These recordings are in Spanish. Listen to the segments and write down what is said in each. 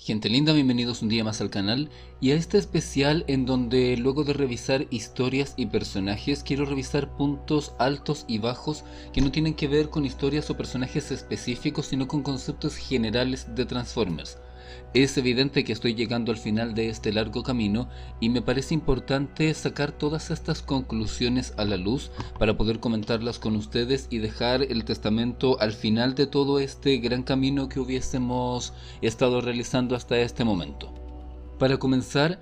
Gente linda, bienvenidos un día más al canal y a este especial en donde luego de revisar historias y personajes quiero revisar puntos altos y bajos que no tienen que ver con historias o personajes específicos sino con conceptos generales de Transformers. Es evidente que estoy llegando al final de este largo camino y me parece importante sacar todas estas conclusiones a la luz para poder comentarlas con ustedes y dejar el testamento al final de todo este gran camino que hubiésemos estado realizando hasta este momento. Para comenzar,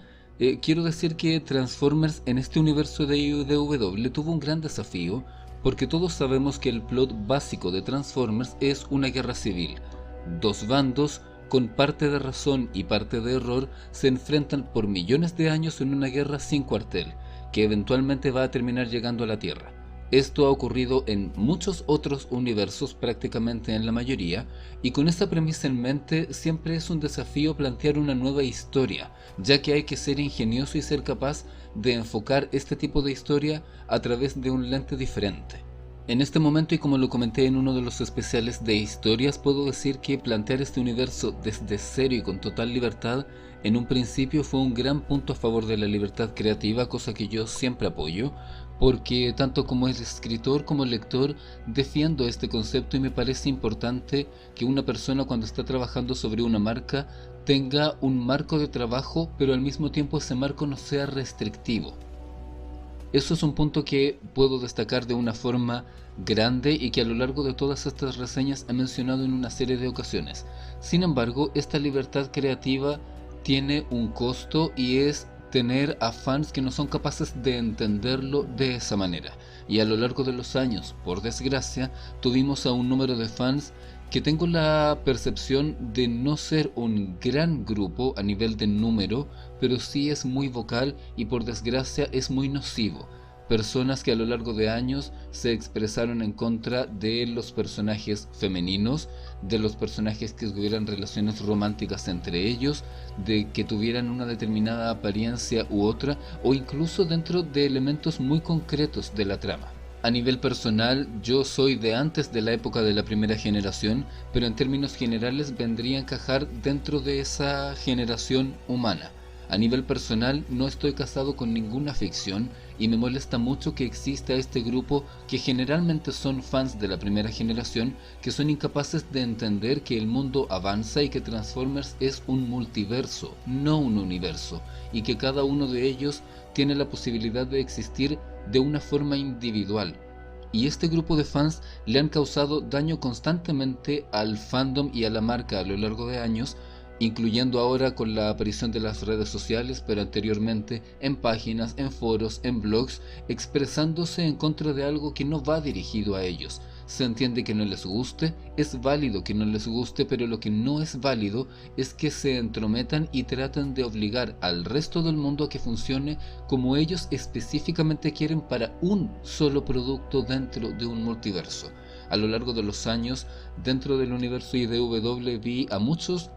quiero decir que Transformers en este universo de IDW tuvo un gran desafío porque todos sabemos que el plot básico de Transformers es una guerra civil. Dos bandos con parte de razón y parte de error se enfrentan por millones de años en una guerra sin cuartel, que eventualmente va a terminar llegando a la Tierra. Esto ha ocurrido en muchos otros universos, prácticamente en la mayoría, y con esta premisa en mente siempre es un desafío plantear una nueva historia, ya que hay que ser ingenioso y ser capaz de enfocar este tipo de historia a través de un lente diferente. En este momento, y como lo comenté en uno de los especiales de historias, puedo decir que plantear este universo desde cero y con total libertad en un principio fue un gran punto a favor de la libertad creativa, cosa que yo siempre apoyo, porque tanto como escritor como lector defiendo este concepto y me parece importante que una persona cuando está trabajando sobre una marca tenga un marco de trabajo, pero al mismo tiempo ese marco no sea restrictivo. Eso es un punto que puedo destacar de una forma grande y que a lo largo de todas estas reseñas he mencionado en una serie de ocasiones. Sin embargo, esta libertad creativa tiene un costo y es tener a fans que no son capaces de entenderlo de esa manera. Y a lo largo de los años, por desgracia, tuvimos a un número de fans que tengo la percepción de no ser un gran grupo a nivel de número, pero sí es muy vocal y por desgracia es muy nocivo. Personas que a lo largo de años se expresaron en contra de los personajes femeninos, de los personajes que tuvieran relaciones románticas entre ellos, de que tuvieran una determinada apariencia u otra, o incluso dentro de elementos muy concretos de la trama. A nivel personal, yo soy de antes de la época de la primera generación, pero en términos generales vendría a encajar dentro de esa generación humana. A nivel personal, no estoy casado con ninguna ficción y me molesta mucho que exista este grupo que generalmente son fans de la primera generación que son incapaces de entender que el mundo avanza y que Transformers es un multiverso, no un universo, y que cada uno de ellos tiene la posibilidad de existir de una forma individual. Y este grupo de fans le han causado daño constantemente al fandom y a la marca a lo largo de años, incluyendo ahora con la aparición de las redes sociales, pero anteriormente en páginas, en foros, en blogs, expresándose en contra de algo que no va dirigido a ellos. Se entiende que no les guste, es válido que no les guste, pero lo que no es válido es que se entrometan y traten de obligar al resto del mundo a que funcione como ellos específicamente quieren para un solo producto dentro de un multiverso. A lo largo de los años, dentro del universo IDW vi a muchos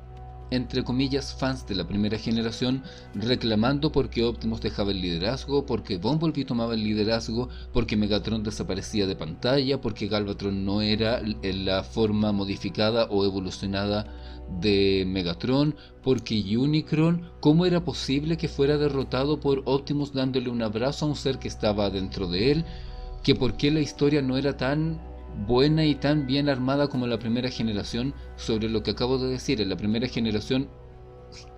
entre comillas fans de la primera generación reclamando porque Optimus dejaba el liderazgo, porque Bumblebee tomaba el liderazgo, porque Megatron desaparecía de pantalla, porque Galvatron no era la forma modificada o evolucionada de Megatron, porque Unicron, ¿cómo era posible que fuera derrotado por Optimus dándole un abrazo a un ser que estaba dentro de él? Que por qué la historia no era tan buena y tan bien armada como la primera generación. Sobre lo que acabo de decir, en la primera generación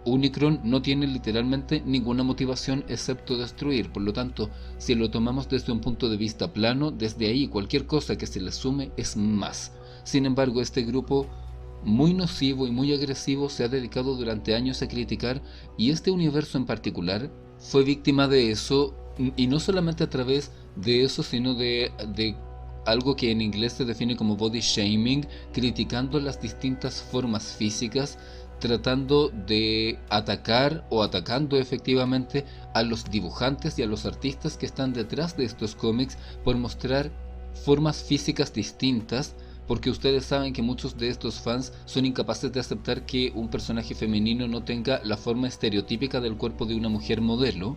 Unicron no tiene literalmente ninguna motivación excepto destruir, por lo tanto, si lo tomamos desde un punto de vista plano, desde ahí cualquier cosa que se le sume es más. Sin embargo, este grupo muy nocivo y muy agresivo se ha dedicado durante años a criticar, y este universo en particular fue víctima de eso, y no solamente a través de eso, sino de algo que en inglés se define como body shaming, criticando las distintas formas físicas, tratando de atacar o atacando efectivamente a los dibujantes y a los artistas que están detrás de estos cómics por mostrar formas físicas distintas, porque ustedes saben que muchos de estos fans son incapaces de aceptar que un personaje femenino no tenga la forma estereotípica del cuerpo de una mujer modelo.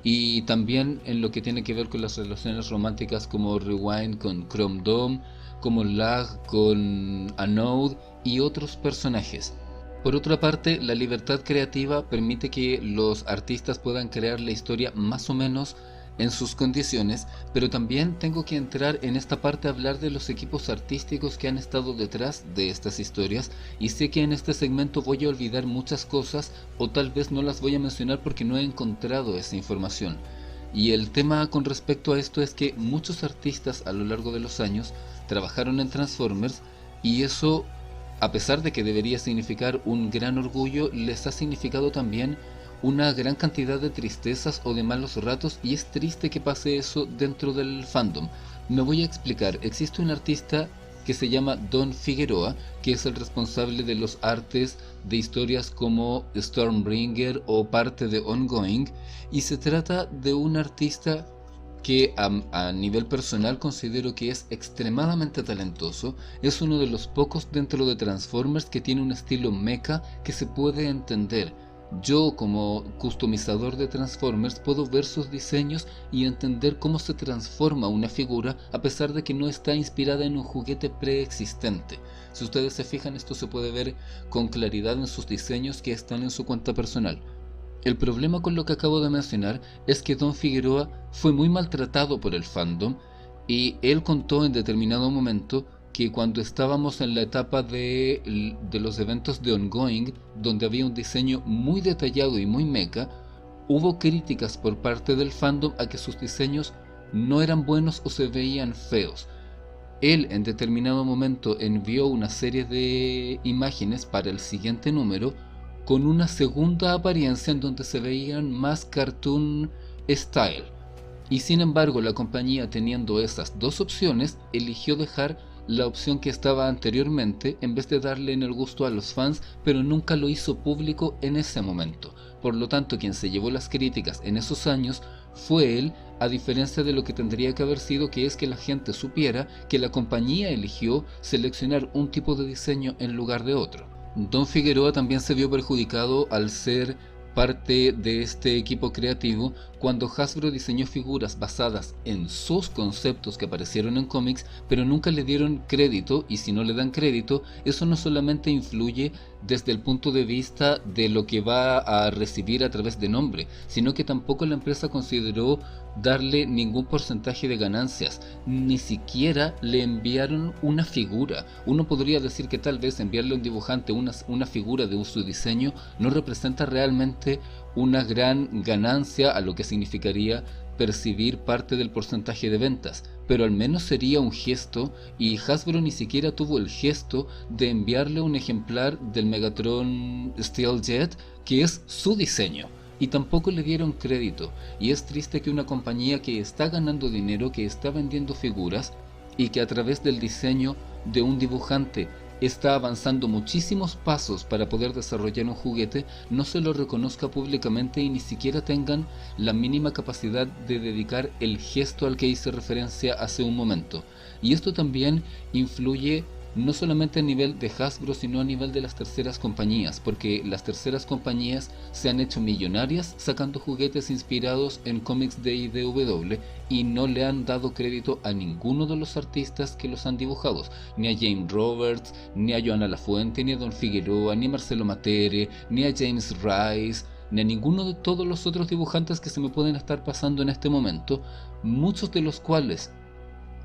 Y también en lo que tiene que ver con las relaciones románticas como Rewind con Chrome Dome, como Lag con Anode y otros personajes. Por otra parte, la libertad creativa permite que los artistas puedan crear la historia más o menos en sus condiciones, pero también tengo que entrar en esta parte a hablar de los equipos artísticos que han estado detrás de estas historias, y sé que en este segmento voy a olvidar muchas cosas o tal vez no las voy a mencionar porque no he encontrado esa información. Y el tema con respecto a esto es que muchos artistas a lo largo de los años trabajaron en Transformers, y eso, a pesar de que debería significar un gran orgullo, les ha significado también una gran cantidad de tristezas o de malos ratos, y es triste que pase eso dentro del fandom. Me voy a explicar. Existe un artista que se llama Don Figueroa, que es el responsable de los artes de historias como Stormbringer o parte de Ongoing, y se trata de un artista que a nivel personal considero que es extremadamente talentoso. Es uno de los pocos dentro de Transformers que tiene un estilo mecha que se puede entender. Yo, como customizador de Transformers, puedo ver sus diseños y entender cómo se transforma una figura a pesar de que no está inspirada en un juguete preexistente. Si ustedes se fijan, esto se puede ver con claridad en sus diseños que están en su cuenta personal. El problema con lo que acabo de mencionar es que Don Figueroa fue muy maltratado por el fandom, y él contó en determinado momento que cuando estábamos en la etapa de los eventos de Ongoing, donde había un diseño muy detallado y muy mecha, hubo críticas por parte del fandom a que sus diseños no eran buenos o se veían feos. Él en determinado momento envió una serie de imágenes para el siguiente número con una segunda apariencia en donde se veían más cartoon style. Y sin embargo, la compañía, teniendo esas dos opciones, eligió dejar la opción que estaba anteriormente en vez de darle en el gusto a los fans, pero nunca lo hizo público en ese momento. Por lo tanto, quien se llevó las críticas en esos años fue él, a diferencia de lo que tendría que haber sido, que es que la gente supiera que la compañía eligió seleccionar un tipo de diseño en lugar de otro. Don Figueroa también se vio perjudicado al ser parte de este equipo creativo cuando Hasbro diseñó figuras basadas en sus conceptos que aparecieron en cómics, pero nunca le dieron crédito, y si no le dan crédito, eso no solamente influye desde el punto de vista de lo que va a recibir a través de nombre, sino que tampoco la empresa consideró darle ningún porcentaje de ganancias, ni siquiera le enviaron una figura. Uno podría decir que tal vez enviarle a un dibujante una figura de su diseño no representa realmente una gran ganancia a lo que significaría percibir parte del porcentaje de ventas, pero al menos sería un gesto, y Hasbro ni siquiera tuvo el gesto de enviarle un ejemplar del Megatron Steeljet, que es su diseño, y tampoco le dieron crédito. Y es triste que una compañía que está ganando dinero, que está vendiendo figuras, y que a través del diseño de un dibujante está avanzando muchísimos pasos para poder desarrollar un juguete, no se lo reconozca públicamente y ni siquiera tengan la mínima capacidad de dedicar el gesto al que hice referencia hace un momento. Y esto también influye no solamente a nivel de Hasbro, sino a nivel de las terceras compañías, porque las terceras compañías se han hecho millonarias sacando juguetes inspirados en cómics de IDW y no le han dado crédito a ninguno de los artistas que los han dibujado, ni a James Roberts, ni a Joana Lafuente, ni a Don Figueroa, ni a Marcelo Matere, ni a James Rice, ni a ninguno de todos los otros dibujantes que se me pueden estar pasando en este momento, muchos de los cuales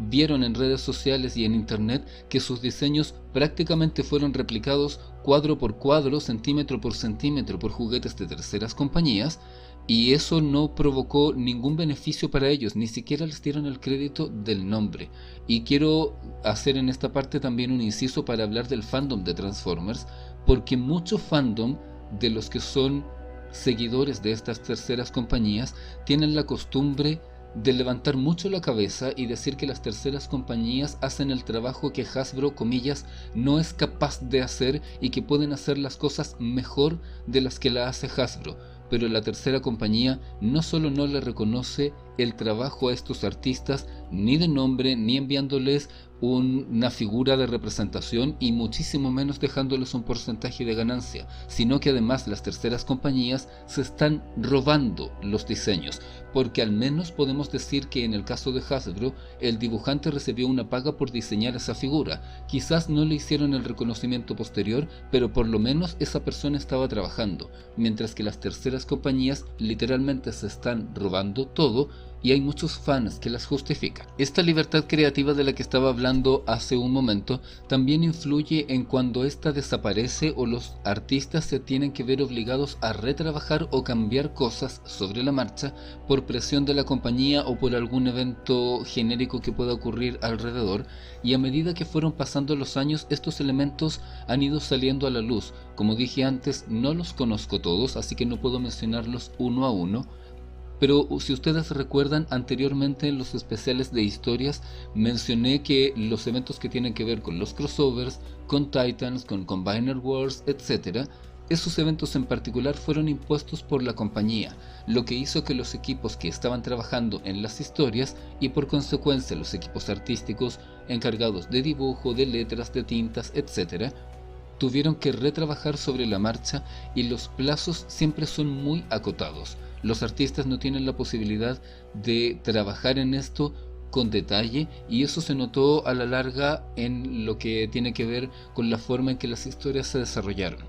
vieron en redes sociales y en internet que sus diseños prácticamente fueron replicados cuadro por cuadro, centímetro por centímetro por juguetes de terceras compañías, y eso no provocó ningún beneficio para ellos, ni siquiera les dieron el crédito del nombre. Y quiero hacer en esta parte también un inciso para hablar del fandom de Transformers, porque mucho fandom de los que son seguidores de estas terceras compañías tienen la costumbre de levantar mucho la cabeza y decir que las terceras compañías hacen el trabajo que Hasbro, comillas, no es capaz de hacer, y que pueden hacer las cosas mejor de las que la hace Hasbro. Pero la tercera compañía no solo no le reconoce el trabajo a estos artistas, ni de nombre, ni enviándoles una figura de representación y muchísimo menos dejándoles un porcentaje de ganancia, sino que además las terceras compañías se están robando los diseños, porque al menos podemos decir que en el caso de Hasbro, el dibujante recibió una paga por diseñar esa figura. Quizás no le hicieron el reconocimiento posterior, pero por lo menos esa persona estaba trabajando, mientras que las terceras compañías literalmente se están robando todo, y hay muchos fans que las justifican. Esta libertad creativa de la que estaba hablando hace un momento también influye en cuando ésta desaparece o los artistas se tienen que ver obligados a retrabajar o cambiar cosas sobre la marcha por presión de la compañía o por algún evento genérico que pueda ocurrir alrededor, y a medida que fueron pasando los años estos elementos han ido saliendo a la luz. Como dije antes, no los conozco todos, así que no puedo mencionarlos uno a uno, pero si ustedes recuerdan, anteriormente en los especiales de historias mencioné que los eventos que tienen que ver con los crossovers, con Titans, con Combiner Wars, etc., esos eventos en particular fueron impuestos por la compañía, lo que hizo que los equipos que estaban trabajando en las historias y por consecuencia los equipos artísticos encargados de dibujo, de letras, de tintas, etc., tuvieron que retrabajar sobre la marcha y los plazos siempre son muy acotados. Los artistas no tienen la posibilidad de trabajar en esto con detalle y eso se notó a la larga en lo que tiene que ver con la forma en que las historias se desarrollaron.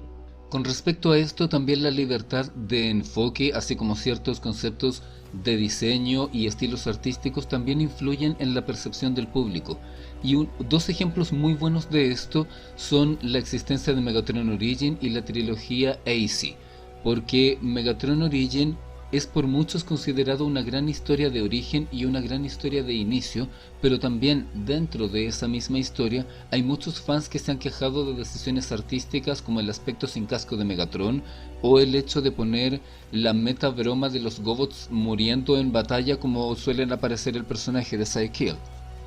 Con respecto a esto, también la libertad de enfoque, así como ciertos conceptos de diseño y estilos artísticos también influyen en la percepción del público. Y dos ejemplos muy buenos de esto son la existencia de Megatron Origin y la trilogía AC, porque Megatron Origin es por muchos considerado una gran historia de origen y una gran historia de inicio, pero también dentro de esa misma historia hay muchos fans que se han quejado de decisiones artísticas como el aspecto sin casco de Megatron o el hecho de poner la meta broma de los Gobots muriendo en batalla como suelen aparecer el personaje de Psykill.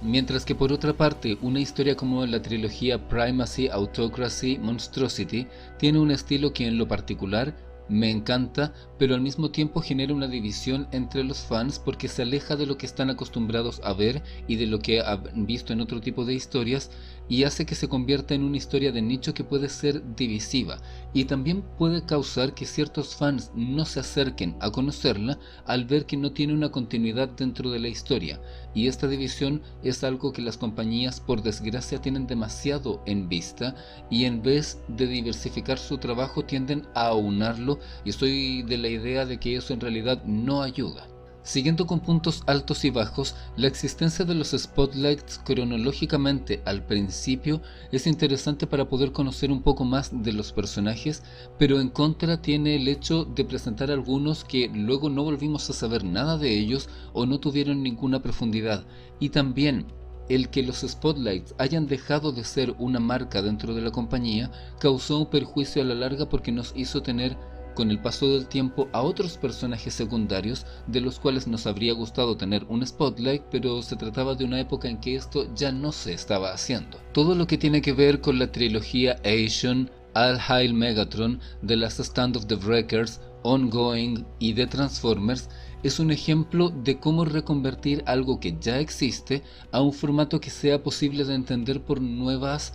Mientras que por otra parte, una historia como la trilogía Primacy, Autocracy, Monstrosity tiene un estilo que en lo particular me encanta, pero al mismo tiempo genera una división entre los fans porque se aleja de lo que están acostumbrados a ver y de lo que han visto en otro tipo de historias, y hace que se convierta en una historia de nicho que puede ser divisiva y también puede causar que ciertos fans no se acerquen a conocerla al ver que no tiene una continuidad dentro de la historia, y esta división es algo que las compañías por desgracia tienen demasiado en vista y en vez de diversificar su trabajo tienden a aunarlo, y estoy de la idea de que eso en realidad no ayuda. Siguiendo con puntos altos y bajos, la existencia de los spotlights cronológicamente al principio es interesante para poder conocer un poco más de los personajes, pero en contra tiene el hecho de presentar algunos que luego no volvimos a saber nada de ellos o no tuvieron ninguna profundidad, y también el que los spotlights hayan dejado de ser una marca dentro de la compañía causó un perjuicio a la larga porque nos hizo tener con el paso del tiempo a otros personajes secundarios de los cuales nos habría gustado tener un spotlight, pero se trataba de una época en que esto ya no se estaba haciendo. Todo lo que tiene que ver con la trilogía Asian, All Hail Megatron, The Last Stand of the Wreckers, Ongoing y The Transformers es un ejemplo de cómo reconvertir algo que ya existe a un formato que sea posible de entender por nuevas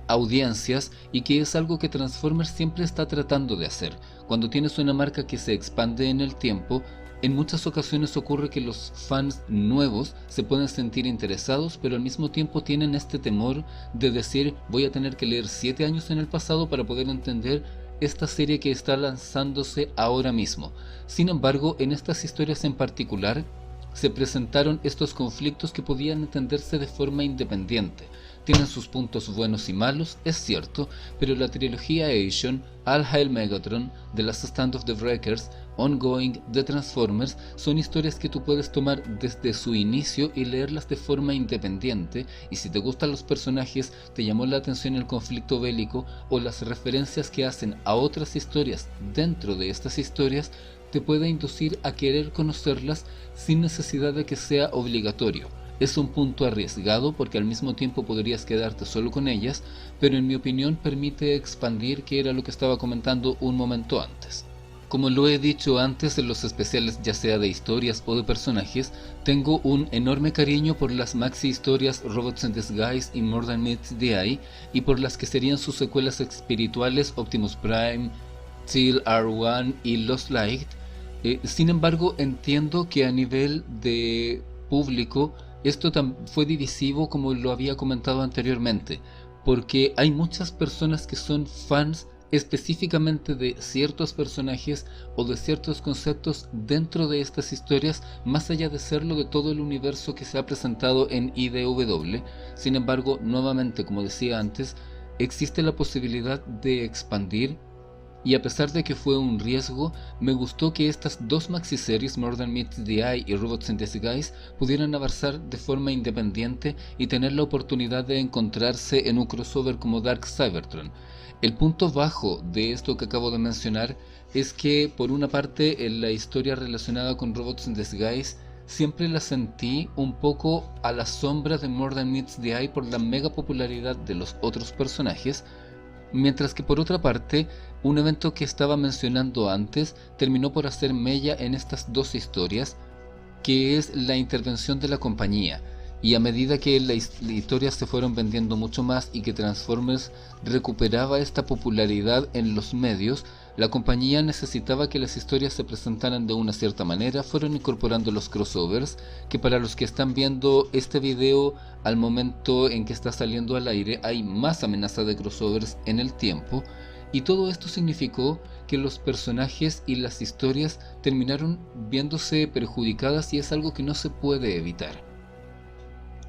audiencias, y que es algo que Transformers siempre está tratando de hacer. Cuando tienes una marca que se expande en el tiempo, en muchas ocasiones ocurre que los fans nuevos se pueden sentir interesados, pero al mismo tiempo tienen este temor de decir voy a tener que leer 7 años en el pasado para poder entender esta serie que está lanzándose ahora mismo. Sin embargo, en estas historias en particular se presentaron estos conflictos que podían entenderse de forma independiente. Tienen sus puntos buenos y malos, es cierto, pero la trilogía Asian, All Hail Megatron, The Last Stand of the Wreckers, Ongoing, The Transformers son historias que tú puedes tomar desde su inicio y leerlas de forma independiente, y si te gustan los personajes, te llamó la atención el conflicto bélico o las referencias que hacen a otras historias dentro de estas historias, te puede inducir a querer conocerlas sin necesidad de que sea obligatorio. Es un punto arriesgado porque al mismo tiempo podrías quedarte solo con ellas, pero en mi opinión permite expandir, que era lo que estaba comentando un momento antes. Como lo he dicho antes en los especiales ya sea de historias o de personajes, tengo un enorme cariño por las maxi historias Robots in Disguise y More Than Meets the Eye, y por las que serían sus secuelas espirituales Optimus Prime, Teal R1 y Lost Light. Sin embargo, entiendo que a nivel de público esto fue divisivo, como lo había comentado anteriormente, porque hay muchas personas que son fans específicamente de ciertos personajes o de ciertos conceptos dentro de estas historias, más allá de serlo de todo el universo que se ha presentado en IDW. Sin embargo, nuevamente, como decía antes, existe la posibilidad de expandir, y a pesar de que fue un riesgo, me gustó que estas dos maxiseries, More Than Meets the Eye y Robots in Disguise, pudieran avanzar de forma independiente y tener la oportunidad de encontrarse en un crossover como Dark Cybertron. El punto bajo de esto que acabo de mencionar es que, por una parte, en la historia relacionada con Robots in Disguise siempre la sentí un poco a la sombra de More Than Meets the Eye por la mega popularidad de los otros personajes, mientras que por otra parte, un evento que estaba mencionando antes terminó por hacer mella en estas dos historias, que es la intervención de la compañía. Y a medida que las historias se fueron vendiendo mucho más y que Transformers recuperaba esta popularidad en los medios, la compañía necesitaba que las historias se presentaran de una cierta manera. Fueron incorporando los crossovers, que para los que están viendo este video al momento en que está saliendo al aire, hay más amenaza de crossovers en el tiempo. Y todo esto significó que los personajes y las historias terminaron viéndose perjudicadas, y es algo que no se puede evitar.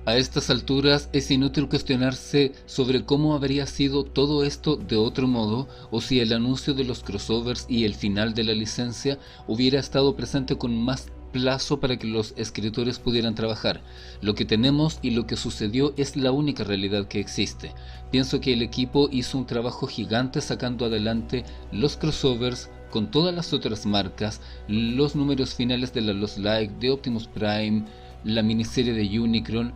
A estas alturas es inútil cuestionarse sobre cómo habría sido todo esto de otro modo, o si el anuncio de los crossovers y el final de la licencia hubiera estado presente con más plazo para que los escritores pudieran trabajar. Lo que tenemos y lo que sucedió es la única realidad que existe. Pienso que el equipo hizo un trabajo gigante sacando adelante los crossovers con todas las otras marcas, los números finales de la Lost Light, de Optimus Prime, la miniserie de Unicron,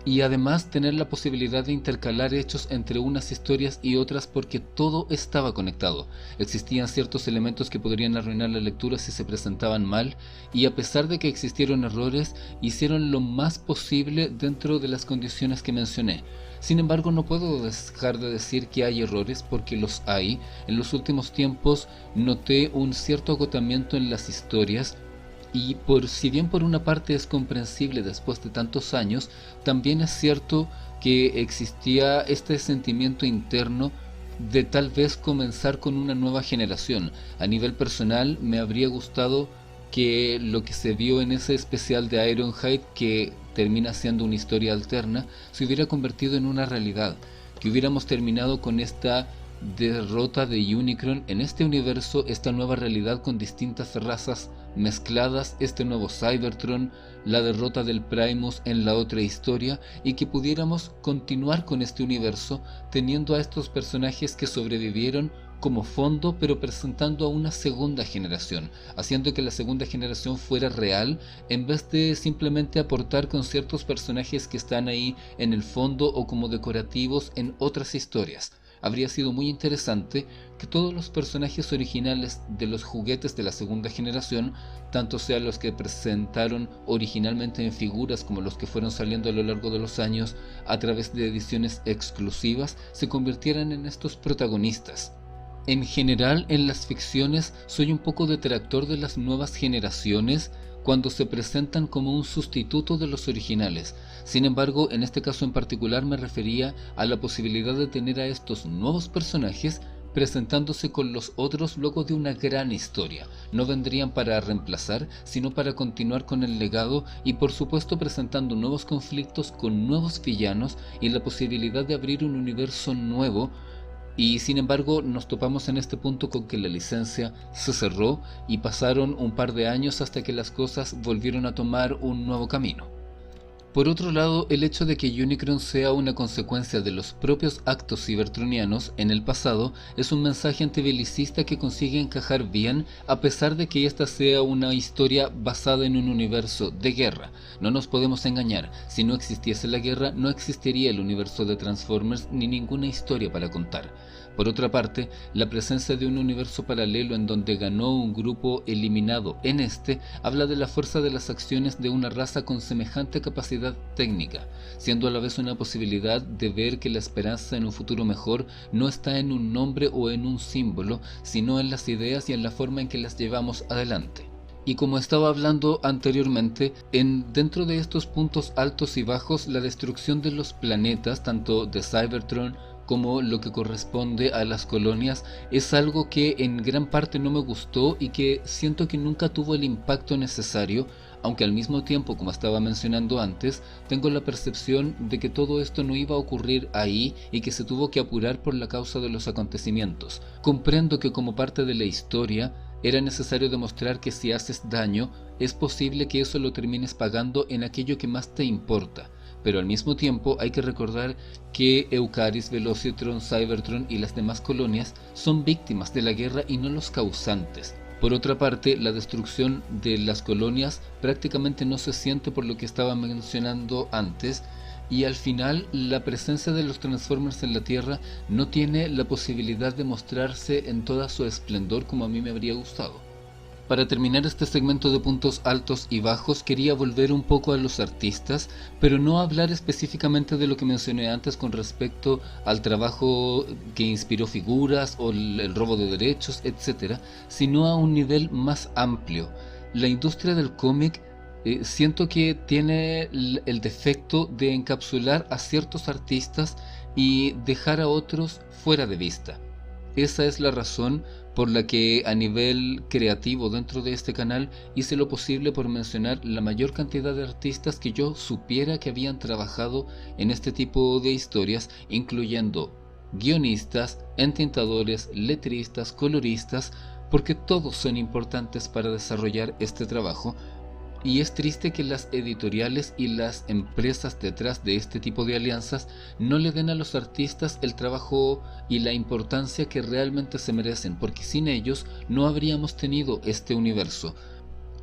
y además tener la posibilidad de intercalar hechos entre unas historias y otras, porque todo estaba conectado. Existían ciertos elementos que podrían arruinar la lectura si se presentaban mal, y a pesar de que existieron errores, hicieron lo más posible dentro de las condiciones que mencioné. Sin embargo, no puedo dejar de decir que hay errores, porque los hay. En los últimos tiempos noté un cierto agotamiento en las historias, y si bien por una parte es comprensible después de tantos años, también es cierto que existía este sentimiento interno de tal vez comenzar con una nueva generación. A nivel personal, me habría gustado que lo que se vio en ese especial de Ironhide, que termina siendo una historia alterna, se hubiera convertido en una realidad, que hubiéramos terminado con esta derrota de Unicron en este universo, esta nueva realidad con distintas razas mezcladas, este nuevo Cybertron, la derrota del Primus en la otra historia, y que pudiéramos continuar con este universo teniendo a estos personajes que sobrevivieron como fondo, pero presentando a una segunda generación, haciendo que la segunda generación fuera real, en vez de simplemente aportar con ciertos personajes que están ahí en el fondo o como decorativos en otras historias. Habría sido muy interesante que todos los personajes originales de los juguetes de la segunda generación, tanto sean los que presentaron originalmente en figuras como los que fueron saliendo a lo largo de los años a través de ediciones exclusivas, se convirtieran en estos protagonistas. En general, en las ficciones soy un poco detractor de las nuevas generaciones cuando se presentan como un sustituto de los originales. Sin embargo, en este caso en particular me refería a la posibilidad de tener a estos nuevos personajes presentándose con los otros luego de una gran historia. No vendrían para reemplazar, sino para continuar con el legado, y por supuesto presentando nuevos conflictos con nuevos villanos y la posibilidad de abrir un universo nuevo. Y sin embargo nos topamos en este punto con que la licencia se cerró y pasaron un par de años hasta que las cosas volvieron a tomar un nuevo camino. Por otro lado, el hecho de que Unicron sea una consecuencia de los propios actos cibertronianos en el pasado es un mensaje antibelicista que consigue encajar bien, a pesar de que esta sea una historia basada en un universo de guerra. No nos podemos engañar, si no existiese la guerra no existiría el universo de Transformers ni ninguna historia para contar. Por otra parte, la presencia de un universo paralelo en donde ganó un grupo eliminado en este, habla de la fuerza de las acciones de una raza con semejante capacidad técnica, siendo a la vez una posibilidad de ver que la esperanza en un futuro mejor no está en un nombre o en un símbolo, sino en las ideas y en la forma en que las llevamos adelante. Y como estaba hablando anteriormente, dentro de estos puntos altos y bajos, la destrucción de los planetas, tanto de Cybertron como lo que corresponde a las colonias, es algo que en gran parte no me gustó y que siento que nunca tuvo el impacto necesario, aunque al mismo tiempo, como estaba mencionando antes, tengo la percepción de que todo esto no iba a ocurrir ahí y que se tuvo que apurar por la causa de los acontecimientos. Comprendo que como parte de la historia, era necesario demostrar que si haces daño, es posible que eso lo termines pagando en aquello que más te importa. Pero al mismo tiempo hay que recordar que Eucaris, Velocitron, Cybertron y las demás colonias son víctimas de la guerra y no los causantes. Por otra parte, la destrucción de las colonias prácticamente no se siente por lo que estaba mencionando antes, y al final la presencia de los Transformers en la Tierra no tiene la posibilidad de mostrarse en toda su esplendor como a mí me habría gustado. Para terminar este segmento de puntos altos y bajos, quería volver un poco a los artistas, pero no hablar específicamente de lo que mencioné antes con respecto al trabajo que inspiró figuras o el robo de derechos, etc., sino a un nivel más amplio. La industria del cómic siento que tiene el defecto de encapsular a ciertos artistas y dejar a otros fuera de vista. Esa es la razón por la que a nivel creativo dentro de este canal hice lo posible por mencionar la mayor cantidad de artistas que yo supiera que habían trabajado en este tipo de historias, incluyendo guionistas, entintadores, letristas, coloristas, porque todos son importantes para desarrollar este trabajo. Y es triste que las editoriales y las empresas detrás de este tipo de alianzas no le den a los artistas el trabajo y la importancia que realmente se merecen, porque sin ellos no habríamos tenido este universo.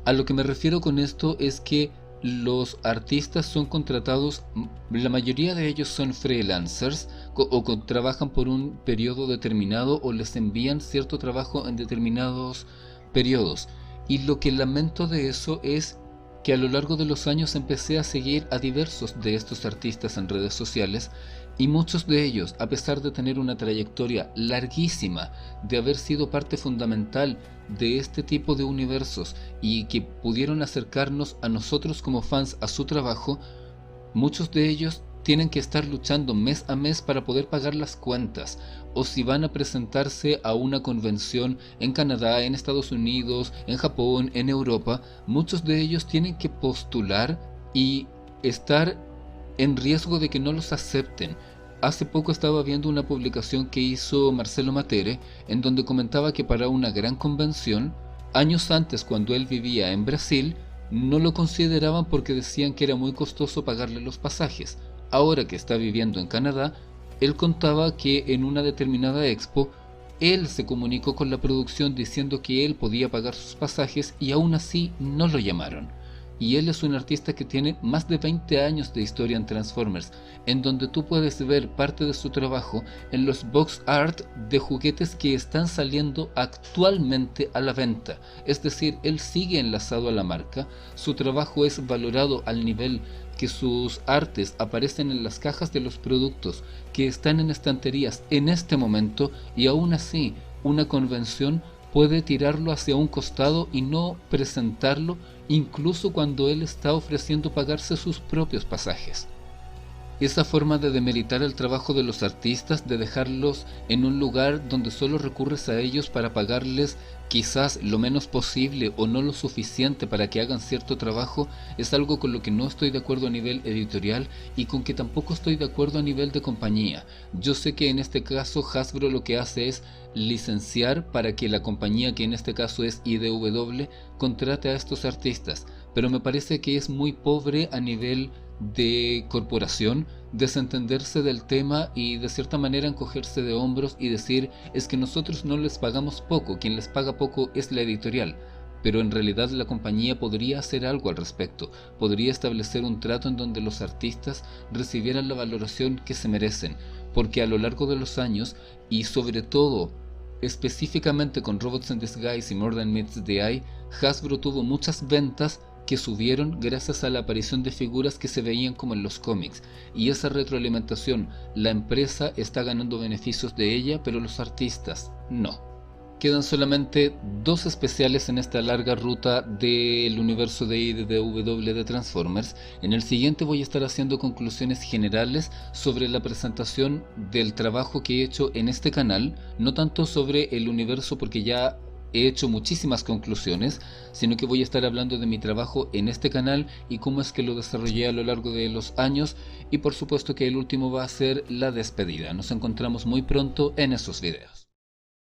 A lo que me refiero con esto es que los artistas son contratados, la mayoría de ellos son freelancers o trabajan por un periodo determinado o les envían cierto trabajo en determinados periodos. Y lo que lamento de eso es que a lo largo de los años empecé a seguir a diversos de estos artistas en redes sociales y muchos de ellos, a pesar de tener una trayectoria larguísima, de haber sido parte fundamental de este tipo de universos y que pudieron acercarnos a nosotros como fans a su trabajo, muchos de ellos tienen que estar luchando mes a mes para poder pagar las cuentas, o si van a presentarse a una convención en Canadá, en Estados Unidos, en Japón, en Europa, muchos de ellos tienen que postular y estar en riesgo de que no los acepten. Hace poco estaba viendo una publicación que hizo Marcelo Matere, en donde comentaba que para una gran convención, años antes cuando él vivía en Brasil, no lo consideraban porque decían que era muy costoso pagarle los pasajes. Ahora que está viviendo en Canadá, él contaba que en una determinada expo, él se comunicó con la producción diciendo que él podía pagar sus pasajes y aún así no lo llamaron. Y él es un artista que tiene más de 20 años de historia en Transformers, en donde tú puedes ver parte de su trabajo en los box art de juguetes que están saliendo actualmente a la venta. Es decir, él sigue enlazado a la marca, su trabajo es valorado al nivel que sus artes aparecen en las cajas de los productos que están en estanterías en este momento, y aún así una convención puede tirarlo hacia un costado y no presentarlo, incluso cuando él está ofreciendo pagarse sus propios pasajes. Esa forma de demeritar el trabajo de los artistas, de dejarlos en un lugar donde solo recurres a ellos para pagarles quizás lo menos posible o no lo suficiente para que hagan cierto trabajo, es algo con lo que no estoy de acuerdo a nivel editorial y con que tampoco estoy de acuerdo a nivel de compañía. Yo sé que en este caso Hasbro lo que hace es licenciar para que la compañía, que en este caso es IDW, contrate a estos artistas, pero me parece que es muy pobre a nivel de corporación desentenderse del tema y de cierta manera encogerse de hombros y decir: es que nosotros no les pagamos poco, quien les paga poco es la editorial. Pero en realidad la compañía podría hacer algo al respecto, podría establecer un trato en donde los artistas recibieran la valoración que se merecen, porque a lo largo de los años, y sobre todo específicamente con Robots in Disguise y More Than Meets the Eye, Hasbro tuvo muchas ventas que subieron gracias a la aparición de figuras que se veían como en los cómics, y esa retroalimentación, la empresa está ganando beneficios de ella, pero los artistas no. Quedan solamente 2 especiales en esta larga ruta del universo de IDW de Transformers. En el siguiente voy a estar haciendo conclusiones generales sobre la presentación del trabajo que he hecho en este canal, no tanto sobre el universo porque ya he hecho muchísimas conclusiones, sino que voy a estar hablando de mi trabajo en este canal y cómo es que lo desarrollé a lo largo de los años, y por supuesto que el último va a ser la despedida. Nos encontramos muy pronto en esos videos.